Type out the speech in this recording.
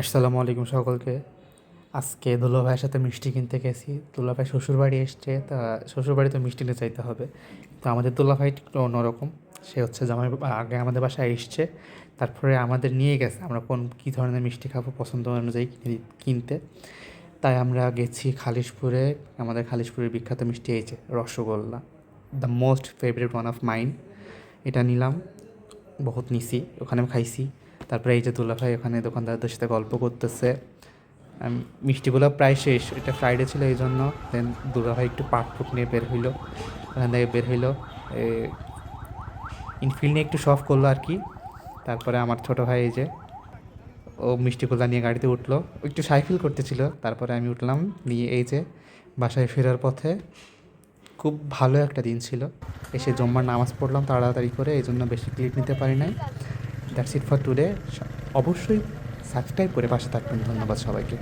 আসসালামু আলাইকুম সকলকে। আজকে দুলাভাইয়ের সাথে মিষ্টি কিনতে গেছি। দুলাভাই শ্বশুরবাড়ি এসছে, তা শ্বশুরবাড়ি তো মিষ্টি নিয়ে চাইতে হবে। তো আমাদের দুলাভাই একটু অন্যরকম। সে হচ্ছে জামাই আগে আমাদের বাসায় এসছে, তারপরে আমাদের নিয়ে গেছে আমরা কী ধরনের মিষ্টি খাবো পছন্দ অনুযায়ী কিনতে। তাই আমরা গেছি খালিশপুরে। আমাদের খালিশপুরের বিখ্যাত মিষ্টি এই যে rasgulla, the most favourite one of mind. এটা নিলাম, বহুত নিছি, ওখানে খাইছি। তারপরে এই যে দুলাভাই ওখানে দোকানদারদের সাথে গল্প করতেছে। মিষ্টিগুলো প্রায় শেষ, এটা ফ্রাইডে ছিল এই জন্য। দেন দুলাভাই একটু পাটফুট নিয়ে বের হইলো, ওখান থেকে বের হইলো ইনফিল নিয়ে একটু শখ করলো আর কি। তারপরে আমার ছোটো ভাই এই যে ও মিষ্টিগুলো নিয়ে গাড়িতে উঠলো, ও একটু সাইকেল করতেছিল। তারপরে আমি উঠলাম, নিয়ে এই যে বাসায় ফেরার পথে খুব ভালো একটা দিন ছিল। এসে জম্মার নামাজ পড়লাম তাড়াতাড়ি করে, এই জন্য বেশি ক্লিপ নিতে পারি নাই। That's it for today. অবশ্যই সাবস্ক্রাইব করে পাশে থাকবেন। ধন্যবাদ সবাইকে।